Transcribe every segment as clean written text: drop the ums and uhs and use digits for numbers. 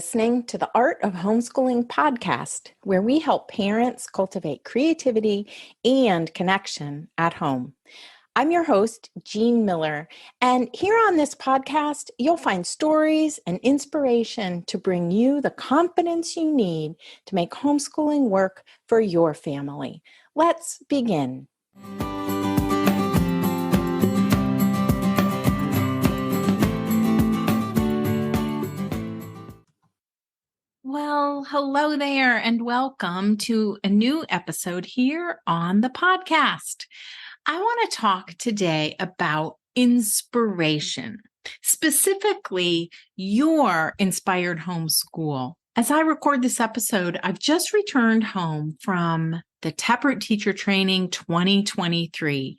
listening to the Art of Homeschooling podcast, where we help parents cultivate creativity and connection at home. I'm your host, Jean Miller, and here on this podcast, you'll find stories and inspiration to bring you the confidence you need to make homeschooling work for your family. Let's begin. Well, hello there and welcome to a new episode here on the podcast. I want to talk today about inspiration, specifically your inspired homeschool. As I record this episode, I've just returned home from the Taproot Teacher Training 2023,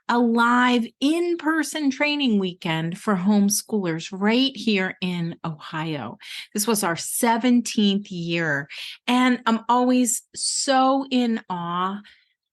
a live in-person training weekend for homeschoolers right here in Ohio. This was our 17th year, and I'm always so in awe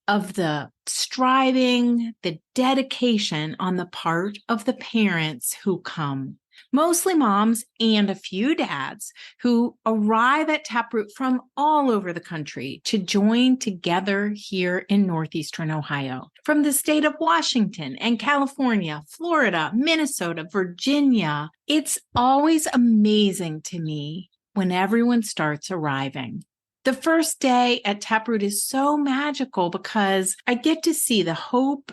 of the striving, the dedication on the part of the parents who come. Mostly moms and a few dads who arrive at Taproot from all over the country to join together here in Northeastern Ohio. From the state of Washington and California, Florida, Minnesota, Virginia, it's always amazing to me when everyone starts arriving. The first day at Taproot is so magical because I get to see the hope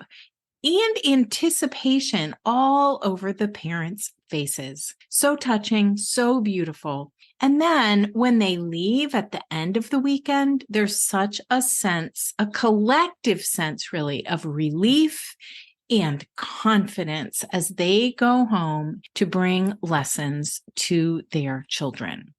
and anticipation all over the parents' faces. So touching, so beautiful. And then when they leave at the end of the weekend, there's such a sense, a collective sense really, of relief and confidence as they go home to bring lessons to their children.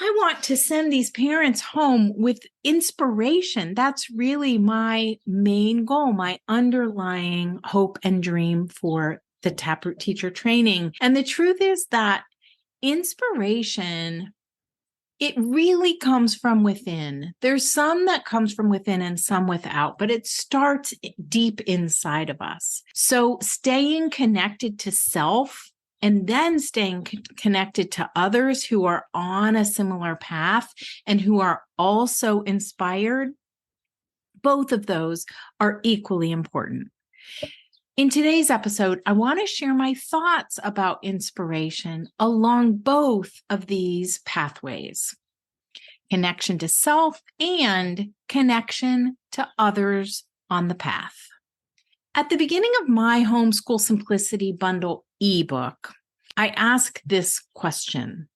I want to send these parents home with inspiration. That's really my main goal, my underlying hope and dream for the Taproot Teacher Training. And the truth is that inspiration, it really comes from within. There's some that comes from within and some without, but it starts deep inside of us. So staying connected to self and then staying connected to others who are on a similar path and who are also inspired, both of those are equally important. In today's episode, I want to share my thoughts about inspiration along both of these pathways: connection to self and connection to others on the path. At the beginning of my Homeschool Simplicity Bundle ebook, I asked this question.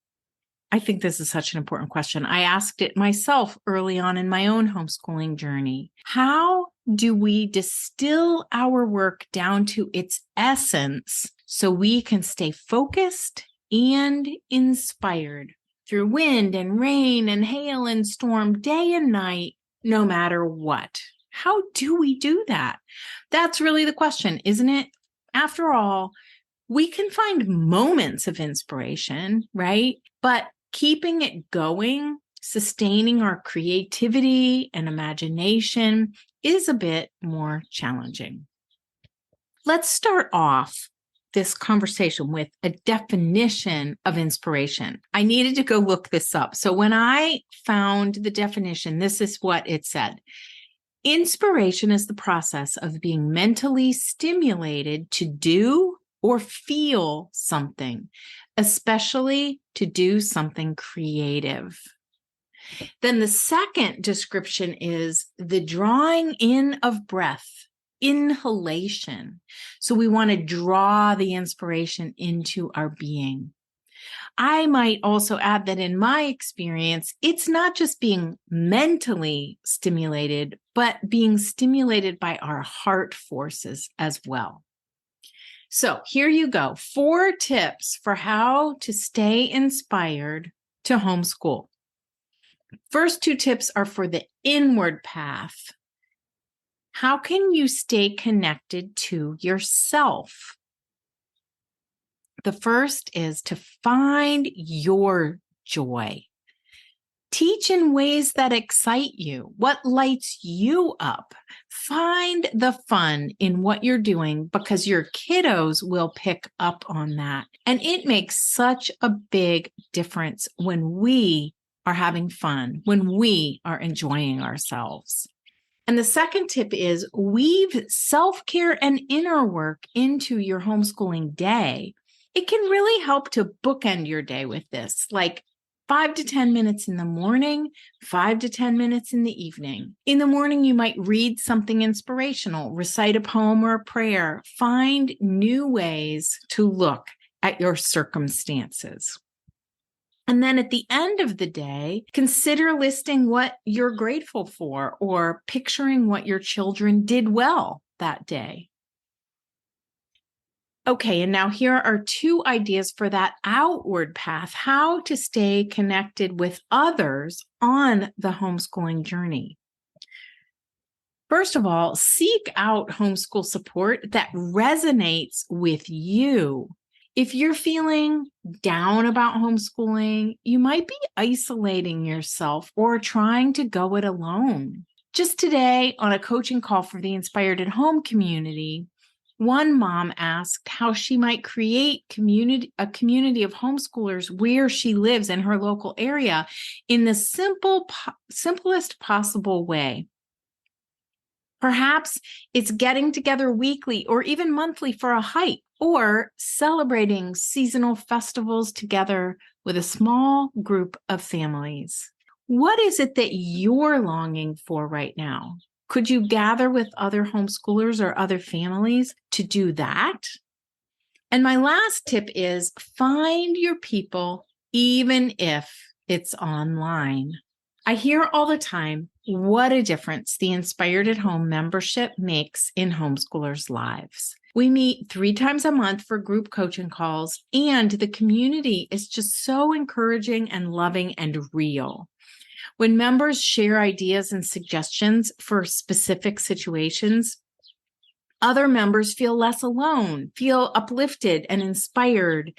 I think this is such an important question. I asked it myself early on in my own homeschooling journey. How do we distill our work down to its essence so we can stay focused and inspired through wind and rain and hail and storm, day and night, no matter what? How do we do that? That's really the question, isn't it? After all, we can find moments of inspiration, right? But keeping it going, sustaining our creativity and imagination is a bit more challenging. Let's start off this conversation with a definition of inspiration. I needed to go look this up. So when I found the definition, this is what it said. Inspiration is the process of being mentally stimulated to do or feel something, especially to do something creative. Then the second description is the drawing in of breath, inhalation. So we want to draw the inspiration into our being. I might also add that in my experience, it's not just being mentally stimulated, but being stimulated by our heart forces as well. So here you go. 4 tips for how to stay inspired to homeschool. First 2 tips are for the inward path. How can you stay connected to yourself? The first is to find your joy. Teach in ways that excite you. What lights you up? Find the fun in what you're doing because your kiddos will pick up on that. And it makes such a big difference when we are having fun, when we are enjoying ourselves. And the second tip is weave self-care and inner work into your homeschooling day. It can really help to bookend your day with this, like 5 to 10 minutes in the morning, 5 to 10 minutes in the evening. In the morning, you might read something inspirational, recite a poem or a prayer, find new ways to look at your circumstances. And then at the end of the day, consider listing what you're grateful for or picturing what your children did well that day. Okay, and now here are 2 ideas for that outward path, how to stay connected with others on the homeschooling journey. First of all, seek out homeschool support that resonates with you. If you're feeling down about homeschooling, you might be isolating yourself or trying to go it alone. Just today, on a coaching call for the Inspired at Home community, one mom asked how she might create a community of homeschoolers where she lives in her local area in the simplest possible way. Perhaps it's getting together weekly or even monthly for a hike, or celebrating seasonal festivals together with a small group of families. What is it that you're longing for right now? Could you gather with other homeschoolers or other families to do that? And my last tip is find your people, even if it's online. I hear all the time what a difference the Inspired at Home membership makes in homeschoolers' lives. We meet 3 times a month for group coaching calls, and the community is just so encouraging and loving and real. When members share ideas and suggestions for specific situations, other members feel less alone, feel uplifted and inspired.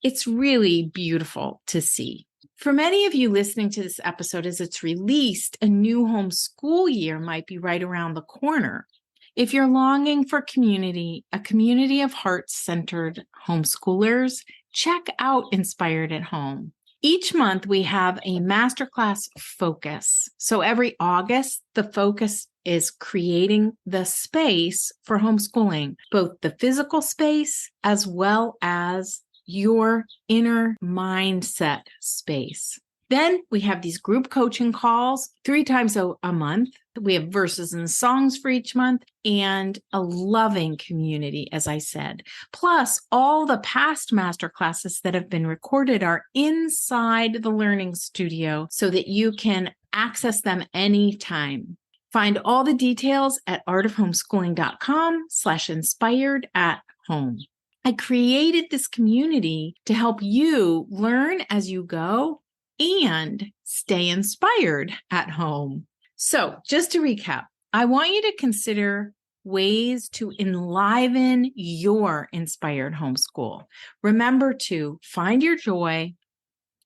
It's really beautiful to see. For many of you listening to this episode as it's released, a new homeschool year might be right around the corner. If you're longing for community, a community of heart-centered homeschoolers, check out Inspired at Home. Each month, we have a masterclass focus. So every August, the focus is creating the space for homeschooling, both the physical space as well as your inner mindset space. Then we have these group coaching calls 3 times a month. We have verses and songs for each month and a loving community, as I said. Plus, all the past masterclasses that have been recorded are inside the learning studio so that you can access them anytime. Find all the details at artofhomeschooling.com/inspired-at-home. I created this community to help you learn as you go and stay inspired at home. So just to recap, I want you to consider ways to enliven your inspired homeschool. Remember to find your joy,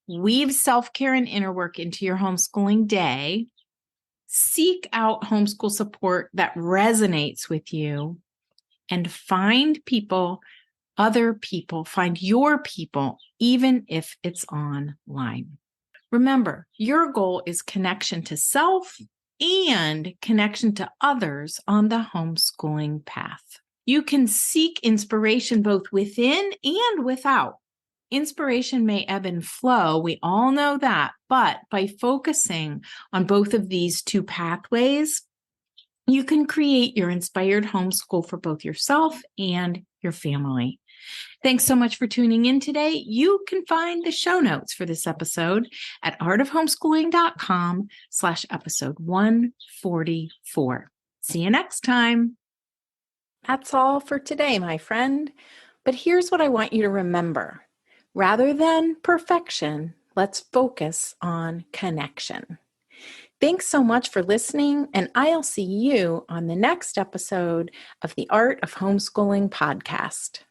weave self-care and inner work into your homeschooling day, seek out homeschool support that resonates with you, and find people, other people, find your people, even if it's online. Remember, your goal is connection to self and connection to others on the homeschooling path. You can seek inspiration both within and without. Inspiration may ebb and flow, we all know that, but by focusing on both of these 2 pathways, you can create your inspired homeschool for both yourself and your family. Thanks so much for tuning in today. You can find the show notes for this episode at artofhomeschooling.com/episode 144. See you next time. That's all for today, my friend. But here's what I want you to remember. Rather than perfection, let's focus on connection. Thanks so much for listening, and I'll see you on the next episode of the Art of Homeschooling podcast.